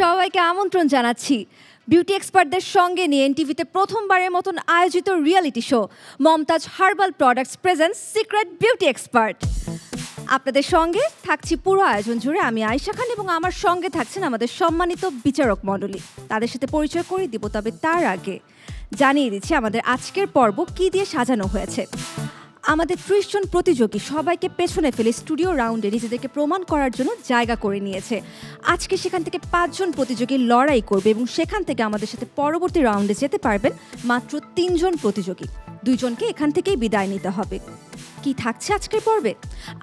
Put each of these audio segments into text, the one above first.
সবাইকে আমন্ত্রণ জানাচ্ছি বিউটি এক্সপার্টদের সঙ্গে নিয়ে এনটিভিতে প্রথমবারের মতন আয়োজিত reality show Momtaz herbal products presents secret beauty expert. আপনাদের সঙ্গে থাকছি পুরো আয়োজন জুড়ে আমি আয়েশা খান এবং আমার সঙ্গে থাকছেন আমাদের সম্মানিত বিচারক মণ্ডলী। তাদের সাথে পরিচয় করে দিব, তবে তার আগে জানিয়ে দিচ্ছি আমাদের আজকের পর্ব কী দিয়ে সাজানো হয়েছে। আমাদের ৩০ জন প্রতিযোগী সবাইকে পেছনে ফেলে স্টুডিও রাউন্ডে নিজেদেরকে প্রমাণ করার জন্য জায়গা করে নিয়েছে। আজকে সেখান থেকে ৫ জন প্রতিযোগী লড়াই করবে এবং সেখান থেকে আমাদের সাথে পরবর্তী রাউন্ডে যেতে পারবেন মাত্র ৩ জন প্রতিযোগী। ২ জনকে এখান থেকেই বিদায় নিতে হবে। কি থাকছে আজকের পর্বে?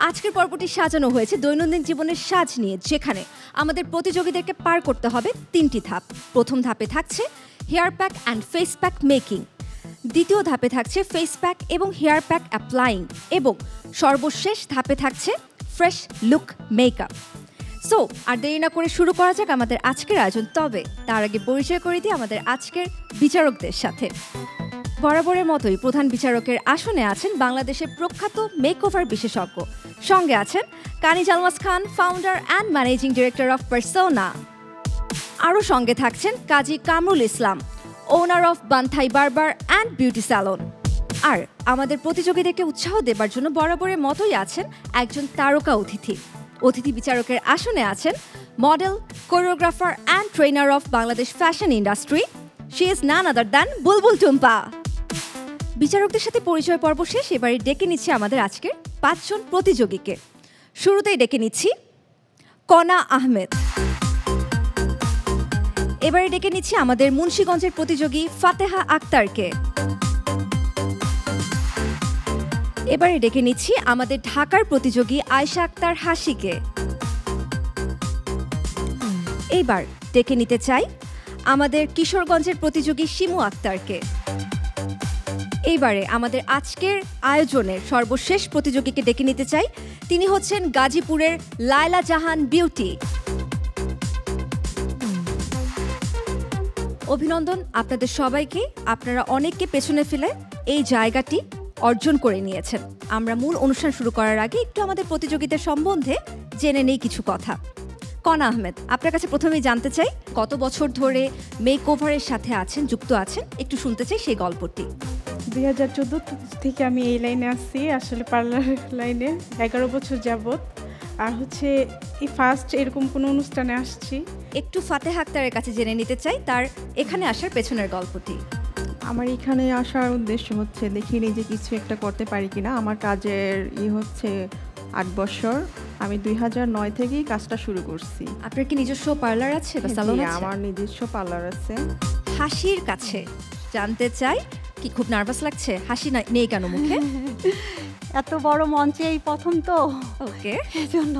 আজকের পর্বটি সাজানো হয়েছে দৈনন্দিন জীবনের সাজ নিয়ে, যেখানে আমাদের প্রতিযোগীদেরকে পার করতে হবে ৩টি ধাপ। প্রথম ধাপে থাকছে hair pack and face pack making, দ্বিতীয় ধাপে থাকছে ফেস প্যাক এবং হেয়ার প্যাক অ্যাপ্লাইং, এবং সর্বশেষ ধাপে থাকছে ফ্রেশ লুক মেকআপ। সো আর দেরি না করে শুরু করা যাক আমাদের আজকের আয়োজন। তবে তার আগে পরিচয় করে দিই আমাদের আজকের বিচারকদের সাথে। বরাবরের মতোই প্রধান বিচারকের আসনে আছেন বাংলাদেশের প্রখ্যাত মেকওভার বিশেষজ্ঞ, সঙ্গে আছেন Kaniz Almas Khan, founder and managing director of Persona. আরও সঙ্গে থাকছেন কাজী কামরুল ইসলাম, ওনার অফ বান্থাই বারবার অ্যান্ড বিউটি স্যালন। আর আমাদের প্রতিযোগীদেরকে উৎসাহ দেবার জন্য বরাবরের মতোই আছেন একজন তারকা অতিথি। অতিথি বিচারকের আসনে আছেন model, choreographer and trainer of Bangladesh fashion industry. She is none other than Bulbul Tumpa. বিচারকদের সাথে পরিচয় পর্ব শেষ, এবারে ডেকে নিচ্ছি আমাদের আজকের ৫ জন প্রতিযোগীকে। শুরুতেই ডেকে নিচ্ছি কনা আহমেদ। এবারে ডেকে নিচ্ছি আমাদের মুন্সিগঞ্জের প্রতিযোগী ফাতেহা আক্তারকে। এবারে ডেকে নিচ্ছি আমাদের ঢাকার প্রতিযোগী আয়েশা আক্তার হাসিকে। এইবার ডেকে নিতে চাই আমাদের কিশোরগঞ্জের প্রতিযোগী শিমু আক্তারকে। এইবারে আমাদের আজকের আয়োজনের সর্বশেষ প্রতিযোগীকে ডেকে নিতে চাই, তিনি হচ্ছেন গাজীপুরের লায়লা জাহান বিউটি। অভিনন্দন আপনাদের সবাইকে, আপনারা অনেককে পেছনে ফেলে এই জায়গাটি অর্জন করে নিয়েছেন। আমরা মূল অনুষ্ঠান শুরু করার আগে একটু আমাদের প্রতিযোগিতার সম্বন্ধে জেনে নেই কিছু কথা। কনা আহমেদ, আপনার কাছে প্রথমেই জানতে চাই কত বছর ধরে মেকওভারের সাথে আছেন, যুক্ত আছেন, একটু শুনতে চাই সেই গল্পটি। 2014 থেকে আমি এই লাইনে আসছি, আসলে পার্লার লাইনে 11 বছর যাবত। আর হচ্ছে এই ফার্স্ট এরকম কোনো অনুষ্ঠানে আসছি। একটু ফাতেহা আক্তারের কাছে জেনে নিতে চাই তার এখানে আসার পেছনের গল্পটি। আমার এখানে আসার উদ্দেশ্য হচ্ছে দেখিনি যে কিছু একটা করতে পারি কিনা। আমার কাজের হচ্ছে 8 বছর, আমি 2009 থেকেই কাজটা শুরু করছি। আপনার কি নিজস্ব পার্লার আছে বা সালন আছে? আমার নিজস্ব পার্লার আছে। হাসির কাছে জানতে চাই, কি খুব নার্ভাস লাগছে? হাসি নেই কেন মুখে? এত বড় মঞ্চে এই প্রথম তো, ওকে, এজন্য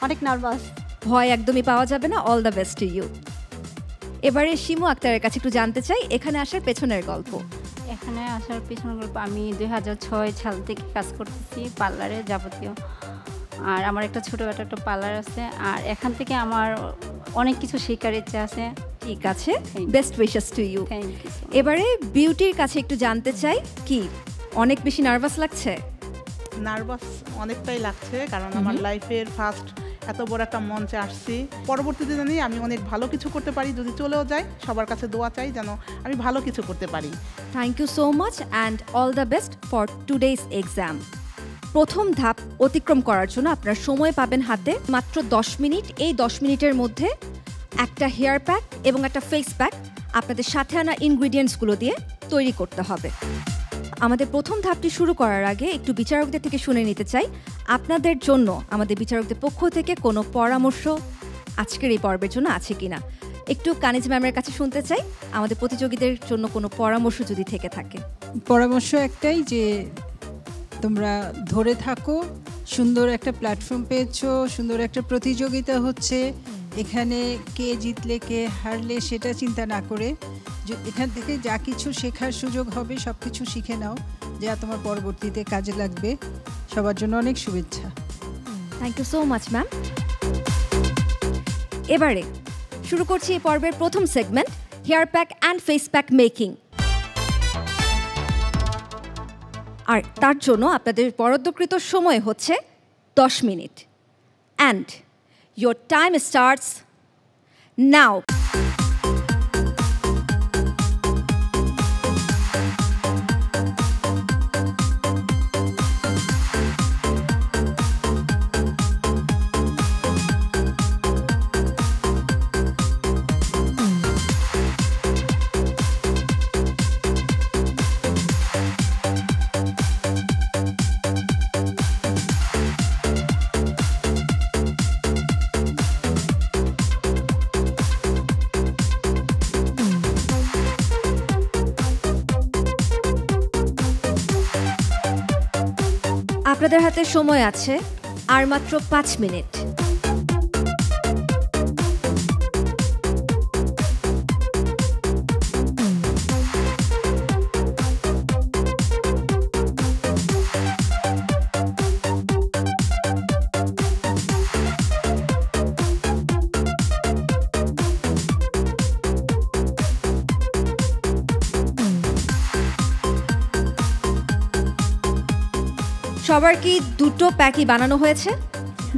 অনেক নার্ভাস। ভয় একদমই পাওয়া যাবে না। All the best to you. এবারে শিমু আক্তারের কাছে একটু জানতে চাই এখানে আসার পেছনের গল্প। এখানে আসার পেছনের গল্প, আমি 2006 সাল থেকে কাজ করতেছি পার্লারে যাবতীয়। আর আমার একটা ছোটোখাটো একটা পার্লার আছে, আর এখান থেকে আমার অনেক কিছু শেখার ইচ্ছা আছে। ঠিক আছে, best wishes to you. Thank you. এবারে বিউটির কাছে একটু জানতে চাই, কি অনেক বেশি নার্ভাস লাগছে? নার্ভাস অনেকটাই লাগছে, কারণ আমার লাইফের ফার্স্ট এত বড় একটা মঞ্চে আসছি। পরবর্তীতে জানি আমি অনেক ভালো কিছু করতে পারি, যদি চলেও যাই সবার কাছে দোয়া চাই যেন আমি ভালো কিছু করতে পারি। Thank you so much and all the best for today's exam. প্রথম ধাপ অতিক্রম করার জন্য আপনার সময় পাবেন হাতে মাত্র 10 মিনিট। এই 10 মিনিটের মধ্যে একটা হেয়ার প্যাক এবং একটা ফেস প্যাক আপনাদের সাথে আনা ইনগ্রিডিয়েন্টসগুলো দিয়ে তৈরি করতে হবে। আমাদের প্রথম ধাপটি শুরু করার আগে একটু বিচারকদের থেকে শুনে নিতে চাই আপনাদের জন্য আমাদের বিচারকদের পক্ষ থেকে কোনো পরামর্শ আজকের এই পর্বের জন্য আছে কিনা। একটু কানিজ ম্যামের কাছে শুনতে চাই আমাদের প্রতিযোগীদের জন্য কোনো পরামর্শ যদি থেকে থাকে। পরামর্শ একটাই যে তোমরা ধরে থাকো, সুন্দর একটা প্ল্যাটফর্ম পেয়েছো, সুন্দর একটা প্রতিযোগিতা হচ্ছে। এখানে কে জিতলে কে হারলে সেটা চিন্তা না করে এখান থেকে যা কিছু শেখার সুযোগ হবে সব কিছু শিখে নাও, যা তোমার পরবর্তীতে কাজে লাগবে। সবার জন্য অনেক শুভেচ্ছা। Thank you so much ma'am. এবারে শুরু করছি এই পর্বের প্রথম segment, hair pack and face pack making. আর তার জন্য আপনাদের বরাদ্দকৃত সময় হচ্ছে 10 minute. And your time starts now. আপনাদের হাতে সময় আছে আর মাত্র 5 মিনিট। সবার কি দুটো প্যাকই বানানো হয়েছে?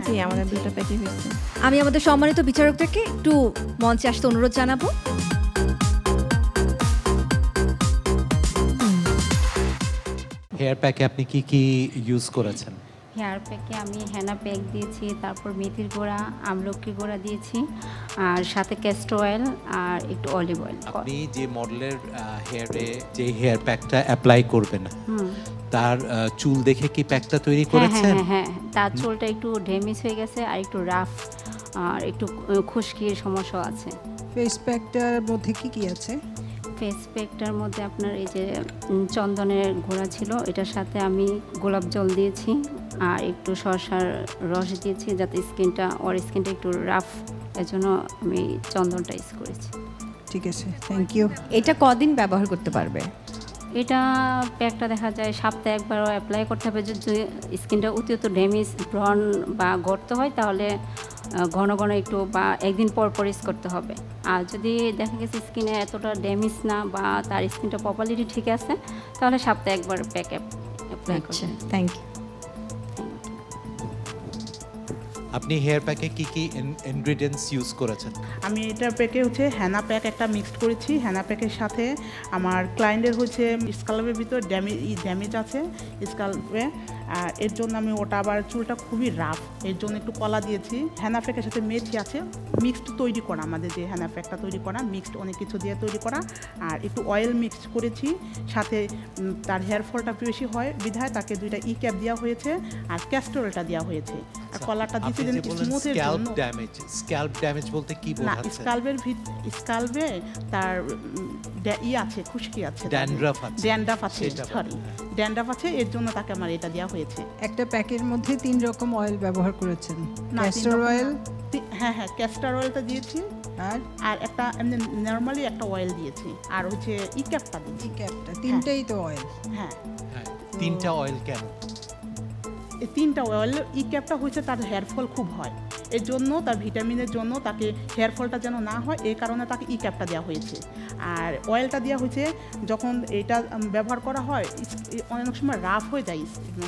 জি, আমাদের দুটো প্যাকেজ হয়েছে। আমি আমাদের সম্মানিত বিচারকদেরকে একটু মঞ্চে আসতে অনুরোধ জানাবো। হেয়ার প্যাকে আপনি কি কি ইউজ করেছেন? হেয়ার প্যাকে আমি হেনা প্যাক দিয়েছি, তারপর মেথির গুঁড়া, আমলকির গুঁড়া দিয়েছি, আর সাথে ক্যাস্টর অয়েল আর একটু অলিভ অয়েল। আপনি যে মডেলের হেয়ারে যে হেয়ার প্যাকটা অ্যাপ্লাই করবেন তার চুল দেখে কি প্যাকটা তৈরি করেছেন? হ্যাঁ, তার চুলটা একটু ড্যামেজ হয়ে গেছে আর একটু রাফ আর একটু খুশকির সমস্যা আছে। ফেস প্যাকটার মধ্যে কি কি আছে? ফেস প্যাকটার মধ্যে আপনার এই যে চন্দনের গুঁড়া ছিল, এটার সাথে আমি গোলাপ জল দিয়েছি আর একটু শসার রস দিয়েছি যাতে স্কিনটা একটু রাফ, এজন্য আমি চন্দনটা ইউজ করেছি। ঠিক আছে, থ্যাংক ইউ। এটা কদিন ব্যবহার করতে পারবে? এটা প্যাকটা দেখা যায় সপ্তাহে একবারও অ্যাপ্লাই করতে হবে। যদি স্কিনটা অতিরিক্ত ড্যামেজ, ব্রণ বা গর্ত হয় তাহলে ঘন ঘন একটু বা একদিন পর পর ইউজ করতে হবে। আর যদি দেখা গেছে স্কিনে এতটা ড্যামেজ না বা তার স্কিনটা প্রপারলি ঠিক আছে তাহলে সপ্তাহে একবার প্যাক অ্যাপ্লাই করতে হবে। Thank you. আপনি হেয়ার প্যাকে কি কি ইনগ্রেডিয়েন্টস ইউজ করেছেন? আমি এটা প্যাকে হচ্ছে হেনা প্যাক একটা মিক্সড করেছি। হেনা প্যাকের সাথে আমার ক্লায়েন্টের হচ্ছে স্কাল্পের ভিতর ড্যামেজ আছে স্কাল্পে, এর জন্য আমি ওটা আবার চুলটা খুবই রাফ, এর জন্য একটু কলা দিয়েছি। হেনা প্যাকের সাথে মেথি আছে, মিক্সড তৈরি করা, আমাদের যে হেনা প্যাকটা তৈরি করা মিক্সড অনেক কিছু দিয়ে তৈরি করা, আর একটু অয়েল মিক্সড করেছি। সাথে তার হেয়ার ফলটা বেশি হয় বিধায় তাকে 2টা ক্যাপ দেওয়া হয়েছে আর ক্যাস্টরলটা দেওয়া হয়েছে। আর কলারটা দিয়েছি যেন স্মুথের জন্য। স্ক্যাল্প ড্যামেজ বলতে কি বোঝাচ্ছেন? স্কাল্পে তার আছে, খুশকি আছে, ড্যান্ড্রাফ আছে, ড্যান্ড্রাফ আছে, এর জন্য তাকে আমার এটা দেওয়া হয়েছে। একটা প্যাকের মধ্যে 3 রকম অয়েল ব্যবহার করেছেন। না, ক্যাস্টর অয়েল, হ্যাঁ ক্যাস্টর অয়েলটা দিয়েছি আর একটা এমনি নরমালি একটা অয়েল দিয়েছি আর হচ্ছে ক্যাপটা দিয়েছি। ক্যাপটা, 3টাই তো অয়েল। হ্যাঁ, 3টা অয়েল কেন? এই 3টা অয়েল ক্যাপটা হচ্ছে তার হেয়ার ফল খুব হয়, এর জন্য তার ভিটামিনের জন্য তাকে হেয়ার ফলটা যেন না হয় এই কারণে তাকে ক্যাপটা দেওয়া হয়েছে। আর অয়েলটা দেওয়া হয়েছে যখন এটা ব্যবহার করা হয় অনেক সময় রাফ হয়ে যায়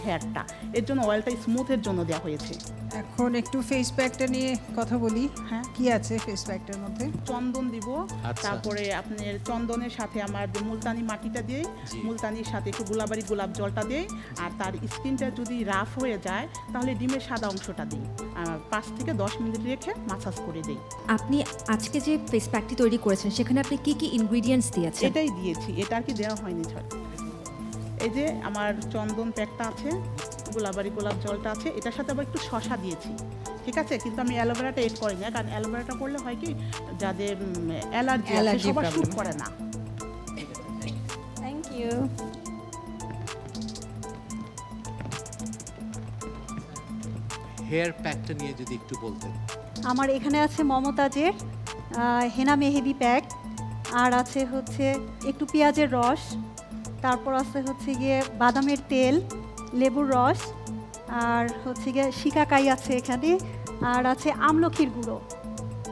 হেয়ারটা, এর জন্য অয়েলটা স্মুথের জন্য দেওয়া হয়েছে। এখন একটু ফেস প্যাকটা নিয়ে কথা বলি। হ্যাঁ, কি আছে ফেস প্যাকটার মধ্যে? চন্দন দিব, আচ্ছা। তারপরে আপনার চন্দনের সাথে আমার যে মুলতানি মাটিটা দিই, মুলতানির সাথে একটু গোলাপ জলটা দিই, আর তার স্কিনটা যদি রাফ হয়ে যায় তাহলে ডিমের সাদা অংশটা দিই, 5 থেকে 10 মিনিট রেখে মাসাজ করে দিই। আপনি আজকে যে ফেস প্যাকটি তৈরি করেছেন সেখানে আপনি কি কি ইনগ্রেডিয়েন্টস দিয়েছেন? এটাই দিয়েছি, এটা আর কি দেওয়া হয়নি। এই যে আমার চন্দন প্যাকটা আছে, গোলাপ জলটা আছে, এটার সাথে আবার একটু শসা দিয়েছি, ঠিক আছে। কিন্তু আমি অ্যালোভেরাটা এড করি না, কারণ অ্যালোভেরাটা করলে হয় কি যাদের অ্যালার্জি আছে সবার স্যুট করে না। Thank you. হেয়ার প্যাকটা নিয়ে যদি একটু বলতেন। আমার এখানে আছে মমতাজের হেনা মেহেদি প্যাক, আর আছে হচ্ছে একটু পেঁয়াজের রস, তারপর আছে হচ্ছে গিয়ে বাদামের তেল, লেবুর রস, আর হচ্ছে গিয়ে শিকাকাই আছে এখানে, আর আছে আমলকির গুঁড়ো।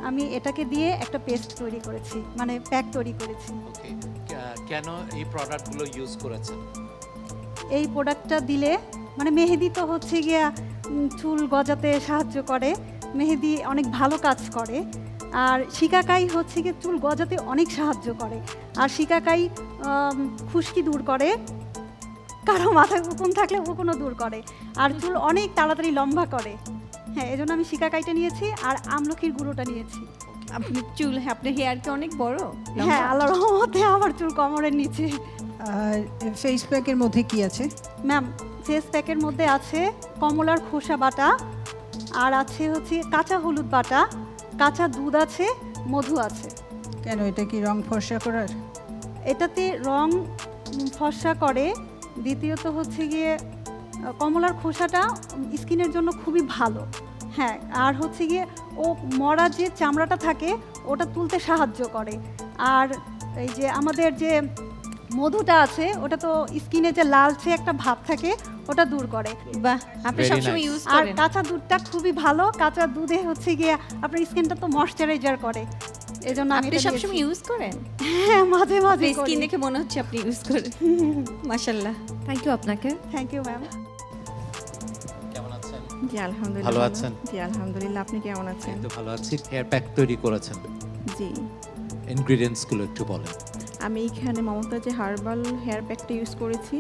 আমি এটাকে দিয়ে একটা পেস্ট তৈরি করেছি, মানে প্যাক তৈরি করেছি। ওকে, কেন এই প্রোডাক্টগুলো ইউজ করেছেন? এই প্রোডাক্টটা দিলে মানে মেহেদি তো হচ্ছে গিয়া চুল গজাতে সাহায্য করে, মেহেদি অনেক ভালো কাজ করে, আর শিকাকাই হচ্ছে গিয়ে চুল গজাতে অনেক সাহায্য করে, আর শিকাকাই খুশকি দূর করে, কারো মাথায় উকুন থাকলে উকুনও দূর করে, আর চুল অনেক তাড়াতাড়ি লম্বা করে। হ্যাঁ, এজন্য আমি শিকাকাইটা নিয়েছি আর আমলকির গুঁড়োটা নিয়েছি। আপনার হেয়ার কি অনেক বড়? হ্যাঁ, আল্লাহর রহমতে আমার চুল কোমরের নিচে। আর ফেস প্যাকের মধ্যে কি আছে? ম্যাম, ফেস প্যাকের মধ্যে আছে কমলার খোসা বাটা, আর আছে হচ্ছে কাঁচা হলুদ বাটা, কাঁচা দুধ আছে, মধু আছে। কেন, এটা কি রং ফর্সা করার? এটাতে রং ফর্সা করে, দ্বিতীয়ত হচ্ছে গিয়ে কমলার খোসাটা স্কিনের জন্য খুবই ভালো। হ্যাঁ, আর হচ্ছে গিয়ে ও মরা যে চামড়াটা থাকে ওটা তুলতে সাহায্য করে। আর এই যে আমাদের যে মধুটা আছে ওটা তো স্কিনে যে লালচে একটা ভাব থাকে ওটা দূর করে। বাহ, আপনি Very সবসময় nice. ইউজ আর করেন। কাঁচা দুধটা খুবই ভালো। কাঁচা দুধে হচ্ছে গিয়ে আপনার স্কিনটা তো ময়শ্চারাইজার করে, এজন্য আমি আপনি এটা সবসময় ইউজ করেন? হ্যাঁ, মাঝে মাঝে স্কিন দেখে মনে হচ্ছে আপনি ইউজ করেন। মাশাআল্লাহ, থ্যাংক ইউ আপনাকে। Thank you ma'am. কেমন আছেন? জি আলহামদুলিল্লাহ ভালো আছেন? জি আলহামদুলিল্লাহ, আপনি কেমন আছেন? তো ভালো আছি। হেয়ার প্যাক তৈরি করেছেন, জি ইনগ্রেডিয়েন্টস গুলো একটু বলেন। আমি এখানে মমতাজে হার্বাল হেয়ার প্যাকটা ইউজ করেছি,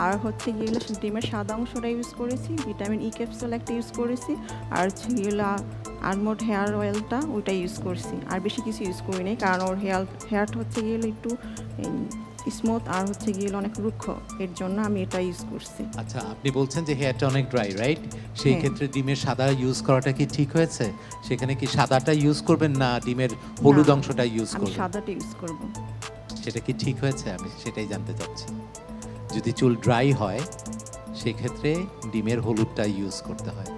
আর হচ্ছে গিয়েগুলো ডিমের সাদা অংশটা ইউজ করেছি, ভিটামিন ই ক্যাপসুল একটা ইউজ করেছি, আর হচ্ছে গিয়েগুলো আলমন্ড হেয়ার অয়েলটা ওইটা ইউজ করছি। আর বেশি কিছু ইউজ করিনি, কারণ ওর হেয়ারটা হচ্ছে গিয়েগুলো একটু স্মুথ আর হচ্ছে গিয়েগুলো অনেক রুক্ষ, এর জন্য আমি এটা ইউজ করছি। আচ্ছা, আপনি বলছেন যে হেয়ারটা অনেক ড্রাই, রাইট? সেই হ্যাঁ। ক্ষেত্রে ডিমের সাদা ইউজ করাটা কি ঠিক হয়েছে? সেখানে কি সাদাটা ইউজ করবেন না ডিমের হলুদ না, অংশটা ইউজ আমি করবেন? সাদাটা ইউজ করব। সেটা কি ঠিক হয়েছে? আমি সেটাই জানতে চাচ্ছি। যদি চুল ড্রাই হয় সেক্ষেত্রে ডিমের হলুদটা ইউজ করতে হয়।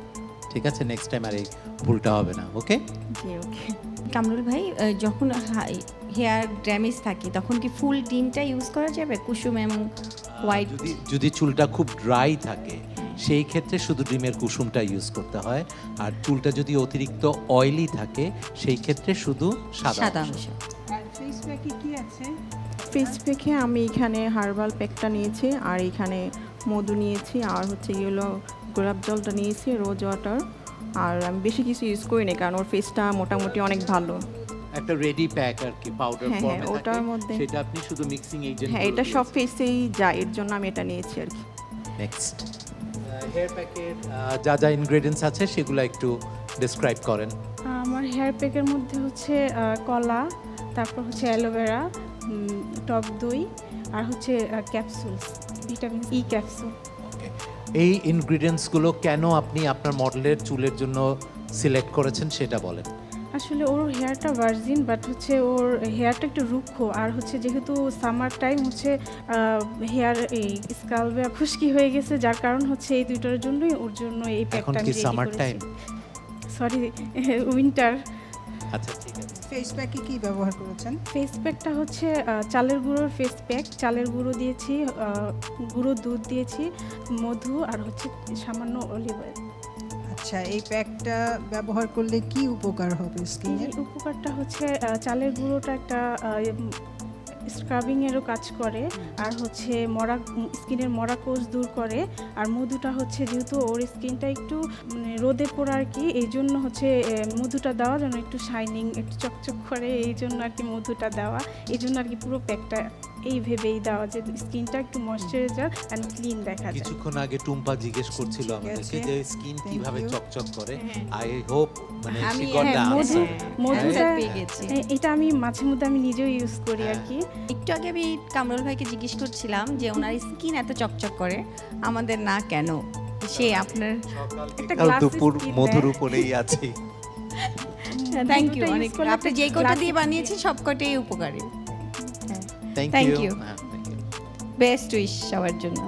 ঠিক আছে, নেক্সট টাইম আর এই ভুলটা হবে না। ওকে? জি ওকে। কামরুল ভাই, যখন হেয়ার ড্যামেজ থাকে তখন কি ফুল ডিমটা ইউজ করা যাবে, কুসুম এবং হোয়াইট? যদি চুলটা খুব ড্রাই থাকে সেই ক্ষেত্রে শুধু ডিমের কুসুমটা ইউজ করতে হয়, আর চুলটা যদি অতিরিক্ত অয়েলি থাকে সেই ক্ষেত্রে শুধু সাদা সাদা অংশ। অংশ। আর ফেস প্যাকে কি আছে? ফেস প্যাকে আমি এখানে হার্বাল প্যাকটা নিয়েছি, আর এখানে মধু নিয়েছি, আর হচ্ছে গেলো গোলাপ জলটা নিয়েছি, রোজ ওয়াটার। আর আমি বেশি কিছু ইউজ করিনি, কারণ ওর ফেসটা মোটামুটি অনেক ভালো। একটা রেডি প্যাক আর কি, পাউডার হ্যাঁ, ফর্মে হ্যাঁ, ওটার থাকে, মধ্যে- সেটা আপনি শুধু মিক্সিং এজেন্ট। হ্যাঁ, এটা সব ফেসেই যায়, এর জন্য আমি এটা নিয়েছি আর কি। নেক্সট, হেয়ার প্যাকের যা যা ইনগ্রেডিয়েন্টস আছে সেগুলো একটু ডেসক্রাইব করেন। আমার হেয়ার প্যাকের মধ্যে হচ্ছে কলা, তারপর হচ্ছে অ্যালোভেরা, টক দই, আর হচ্ছে ক্যাপসুলস, ভিটামিন ই ক্যাপসুল। এই ইনগ্রেডিয়েন্টসগুলো কেন আপনি আপনার মডেলের চুলের জন্য সিলেক্ট করেছেন সেটা বলেন। আসলে ওর হেয়ারটা ভার্জিন, বাট হচ্ছে ওর হেয়ারটা একটু রুক্ষ, আর হচ্ছে যেহেতু সামার টাইম হচ্ছে হেয়ার এই স্কাল্পে খুশকি হয়ে গেছে, যার কারণ হচ্ছে এই দুইটার জন্যই ওর জন্য এই এখন প্যাকটা কি আমি সামার টাইম? Sorry, winter. আচ্ছা, ঠিক আছে। ফেস প্যাকে কি ব্যবহার করেছেন? ফেস প্যাকটা হচ্ছে চালের গুঁড়োর ফেস প্যাক। চালের গুঁড়ো দিয়েছি, গুঁড়ো দুধ দিয়েছি, মধু, আর হচ্ছে সামান্য অলিভ অয়েল। আচ্ছা, এই প্যাকটা ব্যবহার করলে কি উপকার হবে স্কিনের? এই উপকারটা হচ্ছে চালের গুঁড়োটা একটা স্ক্রাবিংয়েরও কাজ করে, আর হচ্ছে স্কিনের মরা কোষ দূর করে। আর মধুটা হচ্ছে যেহেতু ওর স্কিনটা একটু মানে রোদে পোড়া আর কি, এই জন্য হচ্ছে মধুটা দেওয়া যেন একটু শাইনিং, একটু চকচক করে, এই জন্য আর কি মধুটা দেওয়া। এই জন্য আর কি পুরো প্যাকটা এই ভেবেই দেওয়া যে স্কিনটা একটু ময়শ্চারাইজার অ্যান্ড ক্লিন দেখা যায়। কিছুক্ষণ আগে টুম্পা জিজ্ঞেস করছিল আমাদেরকে যে স্কিন Thank কিভাবে you. চকচক করে। আই হোপ মানে আমি she got the হ্যাঁ, answer. মধুটা পেয়ে গেছি। এটা আমি মাঝে মধ্যে আমি নিজেও ইউজ করি আর কি। একটু আগে আমি কামরুল ভাইকে জিজ্ঞেস করছিলাম যে ওনার স্কিন এত চকচক করে, আমাদের না কেন? সে আপনার একটা কাল glassy দুপুর skin মধুর দেয়। উপরেই আছি। থ্যাংক ইউ মধুটা অনেক। use করলে আপনি একটা যেই কটা glassy দিয়ে skin বানিয়েছেন দেয়। সব কটাই উপকারী। Thank Thank you. you. Best wish সবার জন্য।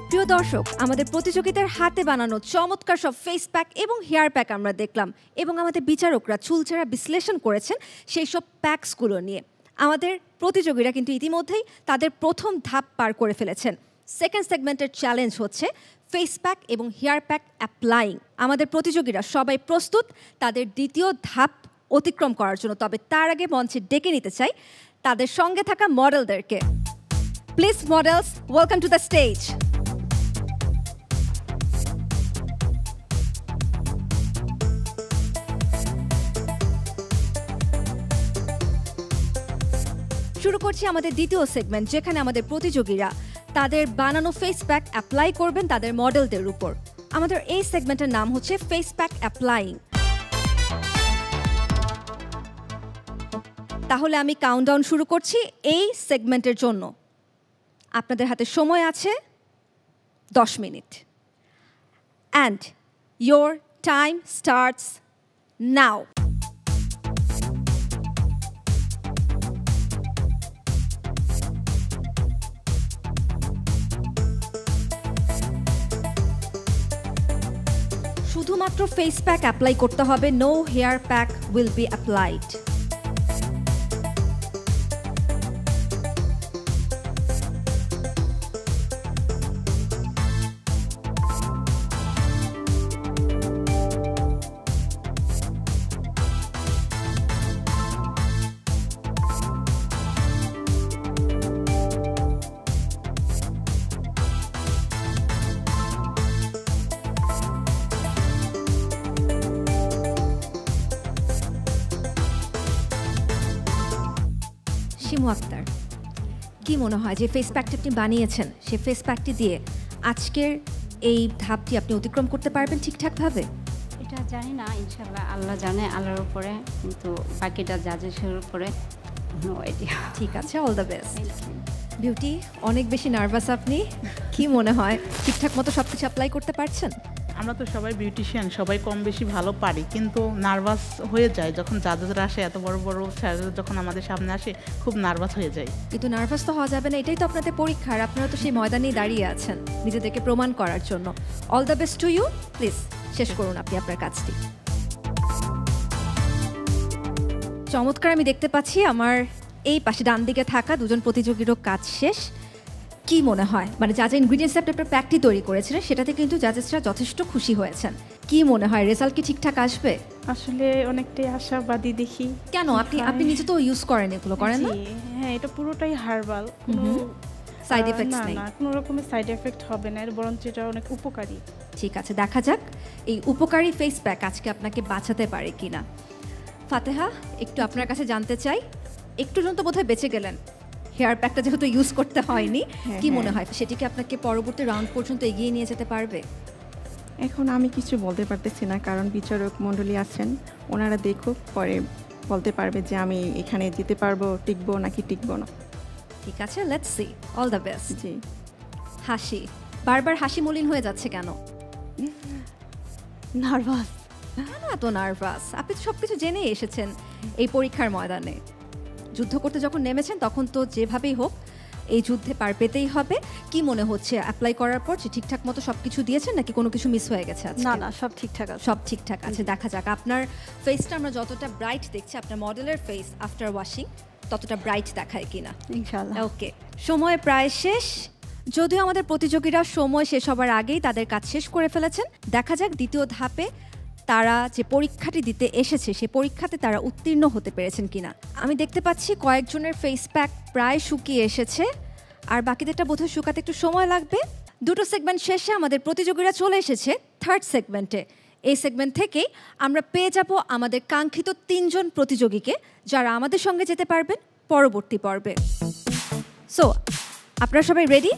প্রিয় দর্শক, আমাদের প্রতিযোগিতার হাতে বানানো চমৎকার সব ফেস প্যাক এবং হেয়ার প্যাক আমরা দেখলাম, এবং আমাদের বিচারকরা চুলচেরা বিশ্লেষণ করেছেন সেই সব প্যাকসগুলো নিয়ে। আমাদের প্রতিযোগীরা কিন্তু ইতিমধ্যেই তাদের প্রথম ধাপ পার করে ফেলেছেন। সেকেন্ড সেগমেন্টের চ্যালেঞ্জ হচ্ছে ফেস প্যাক এবং হেয়ার প্যাক অ্যাপ্লাইং। আমাদের প্রতিযোগীরা সবাই প্রস্তুত তাদের দ্বিতীয় ধাপ অতিক্রম করার জন্য। তবে তার আগে মঞ্চে ডেকে নিতে চাই তাদের সঙ্গে থাকা মডেলদেরকে। Please models, welcome to the stage. শুরু করছি আমাদের দ্বিতীয় সেগমেন্ট, যেখানে আমাদের প্রতিযোগীরা তাদের বানানো ফেস প্যাক অ্যাপ্লাই করবেন তাদের মডেলদের উপর। আমাদের এই সেগমেন্টের নাম হচ্ছে ফেস প্যাক অ্যাপ্লাইং। তাহলে আমি কাউন্টডাউন শুরু করছি এই সেগমেন্টের জন্য। আপনাদের হাতে সময় আছে 10 minute, and your time starts now. শুধুমাত্র ফেস প্যাক অ্যাপ্লাই করতে হবে, no hair pack will be applied. Shimu Akter, কি মনে হয় যে ফেস প্যাকটি আপনি বানিয়েছেন, সেই ফেস প্যাকটি দিয়ে আজকের এই ধাপটি আপনি অতিক্রম করতে পারবেন ঠিকঠাকভাবে? এটা জানি না, ইনশাল্লাহ আল্লাহ জানে, আল্লাহর উপরে, কিন্তু বাকিটা জাজেসের উপরে। No idea. ঠিক আছে, অল দ্য বেস্ট। বিউটি, অনেক বেশি নার্ভাস আপনি, কি মনে হয় ঠিকঠাক মতো সব কিছু অ্যাপ্লাই করতে পারছেন? আমরা তো সবাই বিউটিশিয়ান, সবাই কম বেশি ভালো পারি, কিন্তু নার্ভাস হয়ে যায় যখন জাজেসরা আসে, এত বড় বড় স্যারেরা যখন আমাদের সামনে আসে, খুব নার্ভাস হয়ে যায়। কিন্তু নার্ভাস তো হওয়া যাবে না, এটাই তো আপনাদের পরীক্ষা, আর আপনারা তো সেই ময়দানেই দাঁড়িয়ে আছেন নিজেদেরকে প্রমাণ করার জন্য। All the best to you. Please শেষ করুন আপনি আপনার কাজটি। চমৎকার, আমি দেখতে পাচ্ছি আমার এই পাশে ডান দিকে থাকা দুজন প্রতিযোগীরও কাজ শেষ। কি মনে হয়, মানে যা যা ইনগ্রিডিয়েন্টস আপনার প্যাকটি তৈরি করেছিলেন সেটাতে কিন্তু জাজেসরা যথেষ্ট খুশি হয়েছেন, কি মনে হয় রেজাল্ট কি ঠিকঠাক আসবে? আসলে অনেকটাই আশাবাদী দেখি। কেন? আপনি নিজে তো ইউজ করেন, এগুলো করেন না? হ্যাঁ, এটা পুরোটাই হার্বাল, কোনো সাইড এফেক্টস নেই। না, কোনো রকমের সাইড এফেক্ট হবে না, এর বরঞ্চ এটা অনেক উপকারী। ঠিক আছে, দেখা যাক এই উপকারী ফেস প্যাক আজকে আপনাকে বাঁচাতে পারে কিনা। ফাতেহা, একটু আপনার কাছে জানতে চাই, একটু জন তো বোধহয় বেঁচে গেলেন, হেয়ার প্যাকটা যেহেতু ইউজ করতে হয়নি, কি মনে হয় সেটি কি আপনাকে পরবর্তী রাউন্ড পর্যন্ত এগিয়ে নিয়ে যেতে পারবে? এখন আমি কিছু বলতে পারতেছি না, কারণ বিচারক মণ্ডলী আছেন, ওনারা দেখুক, পরে বলতে পারবে যে আমি এখানে যেতে পারবো, টিকবো নাকি টিকবো না। ঠিক আছে, let's see. All the best. জি। হাসি, বারবার হাসি মলিন হয়ে যাচ্ছে কেন? নার্ভাস। কেন এত নার্ভাস? আপনি তো সব কিছু জেনেই এসেছেন এই পরীক্ষার ময়দানে। যুদ্ধ করতে যখন নেমেছেন তখন তো যেভাবেই হোক এই যুদ্ধে পার পেতেই হবে। কি মনে হচ্ছে অ্যাপ্লাই করার পর যে ঠিকঠাক মতো সব কিছু দিয়েছেন নাকি কোনো কিছু মিস হয়ে গেছে? না না, সব ঠিকঠাক আছে। সব ঠিকঠাক আছে। দেখা যাক আপনার ফেসটা আমরা যতটা ব্রাইট দেখছি, আপনার মডেলের ফেস আফটার ওয়াশিং ততটা ব্রাইট দেখায় কিনা। ইনশাআল্লাহ। ওকে, সময় প্রায় শেষ। যদিও আমাদের প্রতিযোগীরা সময় শেষ হবার আগেই তাদের কাজ শেষ করে ফেলেছেন, দেখা যাক দ্বিতীয় ধাপে তারা যে পরীক্ষাটি দিতে এসেছে সে পরীক্ষাতে তারা উত্তীর্ণ হতে পেরেছেন কিনা। আমি দেখতে পাচ্ছি কয়েকজনের ফেস প্যাক প্রায় শুকিয়ে এসেছে, আর বাকিদেরটা বোধহয় শুকাতে একটু সময় লাগবে। দুটো সেগমেন্ট শেষে আমাদের প্রতিযোগীরা চলে এসেছে থার্ড সেগমেন্টে। এই সেগমেন্ট থেকেই আমরা পেয়ে যাব আমাদের কাঙ্ক্ষিত 3 জন প্রতিযোগীকে, যারা আমাদের সঙ্গে যেতে পারবেন পরবর্তী পর্বে। সো আপনারা সবাই রেডি?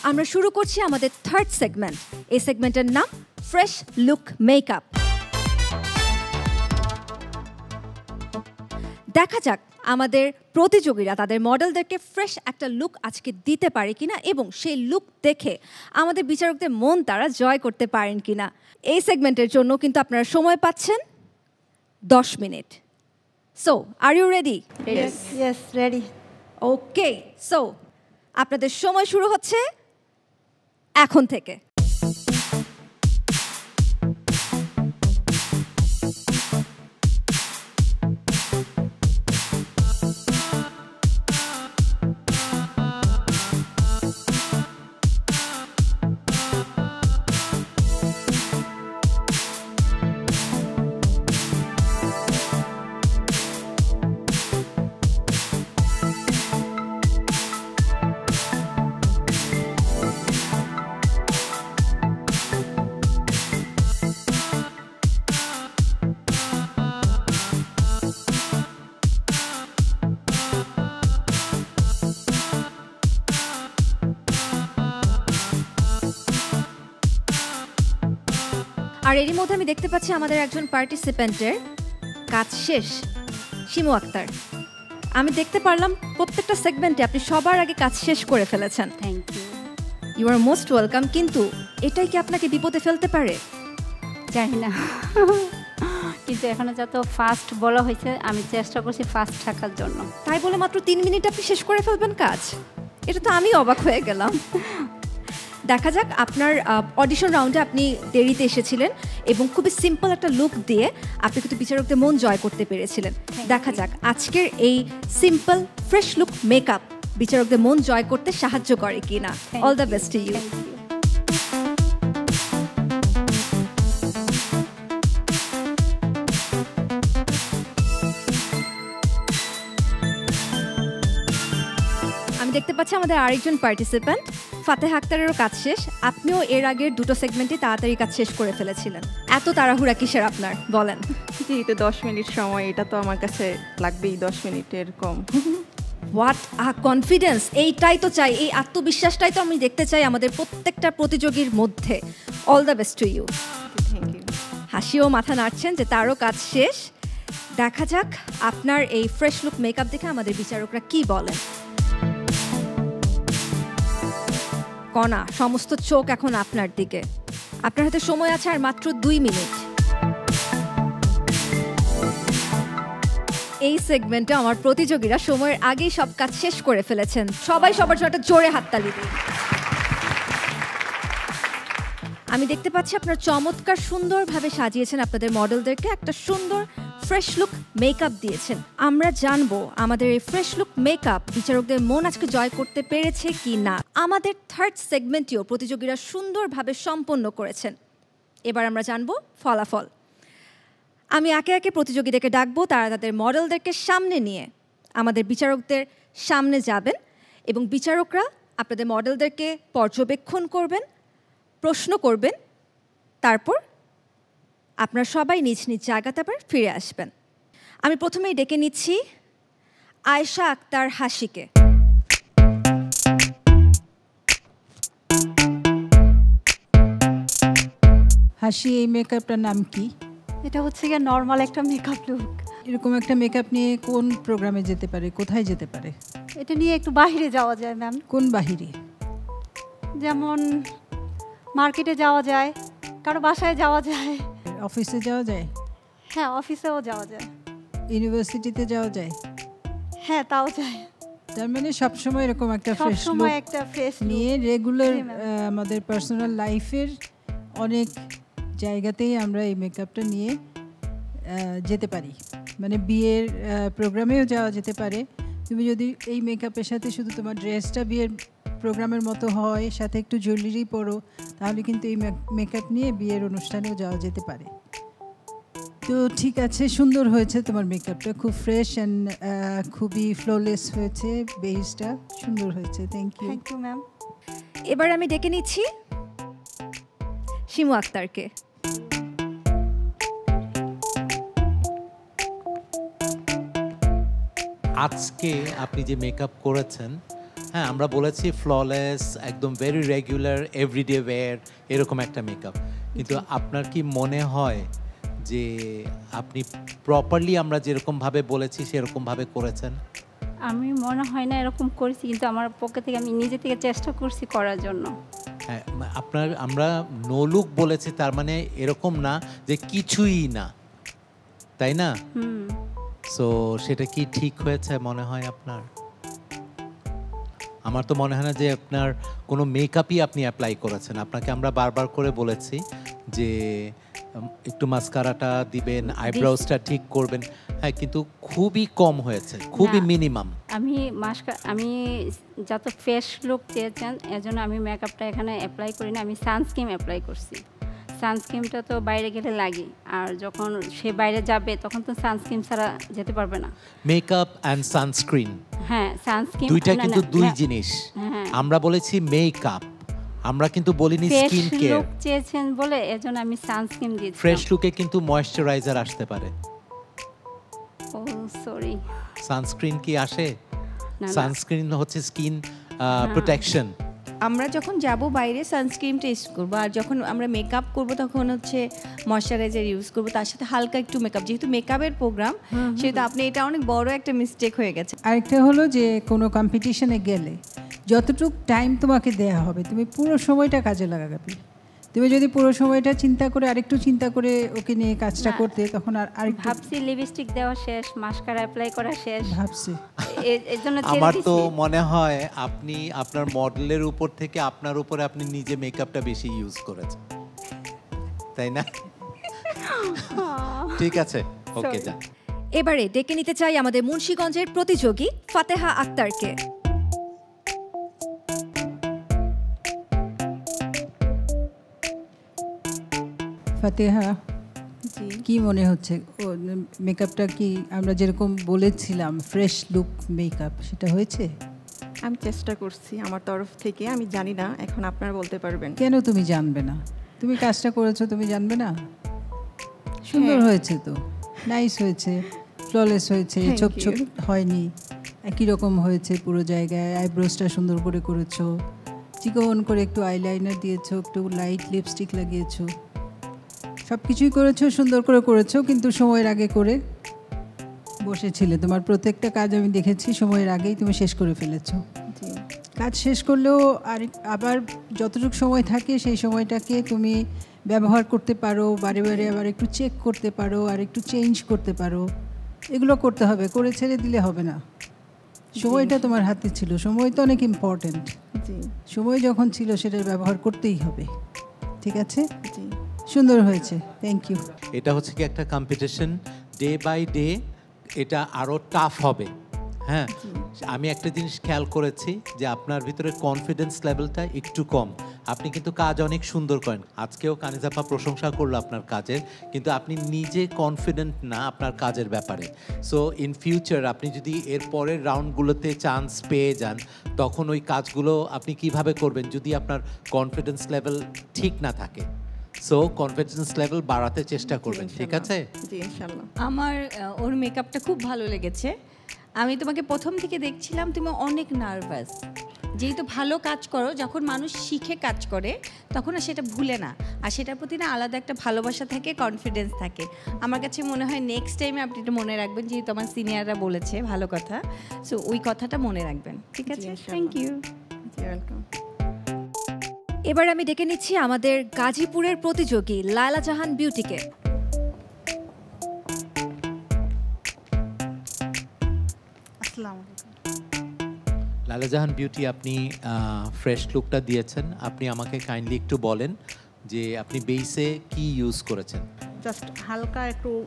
আমরা শুরু করছি আমাদের থার্ড সেগমেন্ট। এই সেগমেন্টের নাম ফ্রেশ লুক মেকআপ। দেখা যাক আমাদের প্রতিযোগীরা তাদের মডেলদেরকে ফ্রেশ একটা লুক আজকে দিতে পারে কিনা, এবং সেই লুক দেখে আমাদের বিচারকদের মন তারা জয় করতে পারেন কিনা। এই সেগমেন্টের জন্য কিন্তু আপনারা সময় পাচ্ছেন 10 minute. So are you ready? Yes, ready. Okay, so আপনাদের সময় শুরু হচ্ছে এখন থেকে। আর এরই মধ্যে আমি দেখতে পাচ্ছি আমাদের একজন পার্টিসিপেন্টের কাজ শেষ, শিমু আক্তার। আমি দেখতে পারলাম প্রত্যেকটা সেগমেন্টে আপনি সবার আগে কাজ শেষ করে ফেলেছেন। Thank you. You are most welcome. কিন্তু এটাই কি আপনাকে বিপদে ফেলতে পারে? জানি না, কিন্তু এখনো যত ফাস্ট বলা হয়েছে আমি চেষ্টা করছি ফাস্ট থাকার জন্য। তাই বলে মাত্র 3 মিনিট আপনি শেষ করে ফেলবেন কাজ? এটা তো আমি অবাক হয়ে গেলাম। দেখা যাক আপনার অডিশন রাউন্ডে আপনি দেরিতে এসেছিলেন এবং খুবই সিম্পল একটা লুক দিয়ে আপনি কিন্তু বিচারকদের মন জয় করতে পেরেছিলেন। দেখা যাক আজকের এই সিম্পল ফ্রেশ লুক মেকআপ বিচারকদের মন জয় করতে সাহায্য করে কিনা। All the best to you. আমি দেখতে পাচ্ছি আমাদের আরেকজন পার্টিসিপেন্ট ফাতেহা আক্তারেরও কাজ শেষ। আপনিও এর আগের দুটো সেগমেন্টে তাড়াতাড়ি কাজ শেষ করে ফেলেছিলেন, এত তাড়াহুড়া কিসের আপনার বলেন? যেহেতু 10 মিনিট সময়, এটা তো আমার কাছে লাগবেই 10 মিনিটের কম। What a confidence! এইটাই তো চাই, এই আত্মবিশ্বাসটাই তো আমি দেখতে চাই আমাদের প্রত্যেকটা প্রতিযোগীর মধ্যে। All the best to you. Thank you. হাসিও মাথা নাড়ছেন যে তারও কাজ শেষ। দেখা যাক আপনার এই ফ্রেশ লুক মেকআপ দেখে আমাদের বিচারকরা কি বলেন। কণা, সমস্ত চোখ এখন আপনার দিকে। আপনার হাতে সময় আছে আর মাত্র 2 মিনিট। এই সেগমেন্টে আমার প্রতিযোগীরা সময়ের আগেই সব কাজ শেষ করে ফেলেছেন। সবাই সবার জন্য একটা জোরে হাততালি দিন। আমি দেখতে পাচ্ছি আপনারা চমৎকার সুন্দরভাবে সাজিয়েছেন আপনাদের মডেলদেরকে, একটা সুন্দর ফ্রেশ লুক মেকআপ দিয়েছেন। আমরা জানবো আমাদের এই ফ্রেশ লুক মেকআপ বিচারকদের মন আজকে জয় করতে পেরেছে কি না। আমাদের থার্ড সেগমেন্টেও প্রতিযোগীরা সুন্দরভাবে সম্পন্ন করেছেন। এবার আমরা জানবো ফলাফল। আমি একে একে প্রতিযোগীদেরকে ডাকবো, তারা তাদের মডেলদেরকে সামনে নিয়ে আমাদের বিচারকদের সামনে যাবেন এবং বিচারকরা আপনাদের মডেলদেরকে পর্যবেক্ষণ করবেন, প্রশ্ন করবেন, তারপর আপনারা সবাই নিজ নিজ জায়গাতে আবার ফিরে আসবেন। আমি প্রথমেই ডেকে নিচ্ছি আয়েশা আক্তার হাসিকে। হাসি, এই মেকআপটার নাম কি? এটা হচ্ছে গিয়ে নর্মাল একটা মেকআপ লুক। এরকম একটা মেকআপ নিয়ে কোন প্রোগ্রামে যেতে পারে, কোথায় যেতে পারে? এটা নিয়ে একটু বাইরে যাওয়া যায় ম্যাম। কোন বাহিরে? যেমন মার্কেটে যাওয়া যায়, কারো বাসায় যাওয়া যায়। অফিসে যাওয়া যায়? হ্যাঁ, অফিসেও যাওয়া যায়। ইউনিভার্সিটিতে যাওয়া যায়? হ্যাঁ, তাও যায়। তার মানে সবসময় এরকম একটা ফ্রেশ লুক সবসময় একটা ফ্রেশ নিয়ে রেগুলার আমাদের পার্সোনাল লাইফের অনেক জায়গাতেই আমরা এই মেকআপটা নিয়ে যেতে পারি। মানে বিয়ের প্রোগ্রামেও যাওয়া যেতে পারে। তুমি যদি এই মেকআপের সাথে শুধু তোমার ড্রেসটা বিয়ের প্রোগ্রামের মতো হয়, সাথে একটু জুয়েলারি পরো, তাহলে কিন্তু এই মেকআপ নিয়ে বিয়ের অনুষ্ঠানেও যাওয়া যেতে পারে। তো ঠিক আছে, সুন্দর হয়েছে তোমার মেকআপটা, খুব ফ্রেশ অ্যান্ড খুবই ফ্লোলেস হয়েছে, বেসটা সুন্দর হয়েছে। Thank you. Thank you ma'am. এবার আমি ডেকে নিচ্ছি শিমু আক্তারকে। আজকে আপনি যে মেকআপ করেছেন, হ্যাঁ আমরা বলেছি ফ্ললেস, একদম ভেরি রেগুলার, এভরিডে ওয়্যার, এরকম একটা মেকআপ, কিন্তু আপনার কি মনে হয় যে আপনি প্রপারলি আমরা যেরকমভাবে বলেছি সেরকমভাবে করেছেন? আমি মনে হয় না এরকম করেছি, কিন্তু আমার পক্ষে থেকে আমি নিজে থেকে চেষ্টা করছি করার জন্য। হ্যাঁ, আমরা নো লুক বলেছি, তার মানে এরকম না যে কিছুই না, তাই না? সো সেটা কি ঠিক হয়েছে মনে হয় আপনার? আমার তো মনে হয় না যে আপনার কোনো মেকআপই আপনি অ্যাপ্লাই করেছেন। আপনাকে আমরা বারবার করে বলেছি যে একটু মাস্কারাটা দিবেন, আইব্রোজটা ঠিক করবেন, হ্যাঁ, কিন্তু খুবই কম হয়েছে, খুবই মিনিমাম। আমি যত ফ্রেশ লুক চেয়েছেন এজন্য আমি মেকআপটা এখানে অ্যাপ্লাই করি না, আমি সানস্ক্রিন অ্যাপ্লাই করছি। সানস্ক্রিনটা তো বাইরে গেলে লাগে, আর যখন সে বাইরে যাবে তখন তো সানস্ক্রিন ছাড়া যেতে পারবে না। মেকআপ অ্যান্ড সানস্ক্রিন, হ্যাঁ সানস্ক্রিন দুইটা কিন্তু দুই জিনিস। আমরা বলেছি মেকআপ, আমরা কিন্তু বলিনি স্কিন কেয়ার। লুক চেয়েছেন বলে এজন্য আমি সানস্ক্রিন দিয়েছি। ফ্রেশ লুকে কিন্তু ময়েশ্চারাইজার আসতে পারে। ও সরি, সানস্ক্রিন কি আসে? না। সানস্ক্রিন হচ্ছে স্কিন প্রোটেকশন। আমরা যখন যাব বাইরে সানস্ক্রিনটা ইউজ করবো, আর যখন আমরা মেকআপ করবো তখন হচ্ছে ময়শ্চারাইজার ইউজ করবো, তার সাথে হালকা একটু মেকআপ। যেহেতু মেকআপের প্রোগ্রাম, সেহেতু আপনি এটা অনেক বড় একটা মিস্টেক হয়ে গেছে। আরেকটা হলো যে কোনো কম্পিটিশনে গেলে যতটুকু টাইম তোমাকে দেয়া হবে তুমি পুরো সময়টা কাজে লাগাবে। তুমি যদি পুরো সময়টা চিন্তা করে আরেকটু চিন্তা করে ওকে নিয়ে কাজটা না, করতে তখন আর আরেকটু ভাবছি লিপস্টিক দেওয়া শেষ, মাস্কারা অ্যাপ্লাই করা শেষ, ভাবছি। এর জন্য ছেড়ে আমার তো দিছি। মনে হয় আপনি আপনার মডেলের উপর থেকে আপনার উপরে আপনি নিজে মেকআপটা বেশি ইউজ করেছেন, তাই না? ঠিক আছে, ওকে যান। এবারে ডেকে নিতে চাই আমাদের মুন্সিগঞ্জের প্রতিযোগী ফাতেহা আক্তারকে। ফাতেহা, জি কি মনে হচ্ছে ও মেকআপটা কি আমরা যেরকম বলেছিলাম ফ্রেশ লুক মেকআপ সেটা হয়েছে? আমি চেষ্টা করছি আমার তরফ থেকে, আমি জানি না, এখন আপনারা বলতে পারবেন। কেন তুমি জানবে না? তুমি কাজটা করেছো, তুমি জানবে না? সুন্দর হ্যাঁ। হয়েছে তো, নাইস হয়েছে, ফ্ললেস হয়েছে, Thank ছোপ you. ছোপ হয়নি, একই রকম হয়েছে পুরো জায়গায়। আইব্রোসটা সুন্দর করে করেছো, চিকন করে একটু আইলাইনার দিয়েছো, একটু লাইট লিপস্টিক লাগিয়েছো, সব কিছুই করেছো, সুন্দর করে করেছো, কিন্তু সময়ের আগে করে বসেছিলে। তোমার প্রত্যেকটা কাজ আমি দেখেছি সময়ের আগেই তুমি শেষ করে ফেলেছো। জি কাজ শেষ করলেও আবার যতটুকু সময় থাকে সেই সময়টাকে তুমি ব্যবহার করতে পারো, বারে বারে আবার একটু চেক করতে পারো, আর একটু চেঞ্জ করতে পারো, এগুলো করতে হবে, করে ছেড়ে দিলে হবে না। সময়টা তোমার হাতে ছিল, সময় তো অনেক ইম্পর্ট্যান্ট। জি সময় যখন ছিল সেটার ব্যবহার করতেই হবে, ঠিক আছে? জি সুন্দর হয়েছে, থ্যাংক ইউ। এটা হচ্ছে কি একটা কম্পিটিশন, ডে বাই ডে এটা আরও টাফ হবে। হ্যাঁ, আমি একটা জিনিস খেয়াল করেছি যে আপনার ভিতরে কনফিডেন্স লেভেলটা একটু কম। আপনি কিন্তু কাজ অনেক সুন্দর করেন, আজকেও কানিজাপা প্রশংসা করলো আপনার কাজের, কিন্তু আপনি নিজে কনফিডেন্ট না আপনার কাজের ব্যাপারে। সো ইন ফিউচার আপনি যদি এর পরের রাউন্ডগুলোতে চান্স পেয়ে যান, তখন ওই কাজগুলো আপনি কিভাবে করবেন যদি আপনার কনফিডেন্স লেভেল ঠিক না থাকে। সো কনফিডেন্স লেভেল বাড়াতে চেষ্টা করবেন, ঠিক আছে? জি ইনশাল্লাহ। আমার ওর মেকআপটা খুব ভালো লেগেছে। আমি তোমাকে প্রথম থেকে দেখছিলাম তুমি অনেক নার্ভাস, যেহেতু ভালো কাজ করো, যখন মানুষ শিখে কাজ করে তখন আর সেটা ভুলে না, আর সেটার প্রতি না আলাদা একটা ভালোবাসা থাকে, কনফিডেন্স থাকে। আমার কাছে মনে হয় নেক্সট টাইমে আপনি এটা মনে রাখবেন, যেহেতু আমার সিনিয়ররা বলেছে ভালো কথা, সো ওই কথাটা মনে রাখবেন, ঠিক আছে? ইনশাআল্লাহ। Thank you. জি ওয়েলকাম। এবার আমি ডেকে নিচ্ছি আমাদের গাজীপুরের প্রতিযোগী লায়লা জাহান বিউটিকে। আসসালামু আলাইকুম। লায়লা জাহান বিউটি, আপনি ফ্রেশ লুকটা দিয়েছেন, আপনি আমাকে কাইন্ডলি একটু বলেন যে আপনি বেসে কি ইউজ করেছেন? জাস্ট হালকা একটু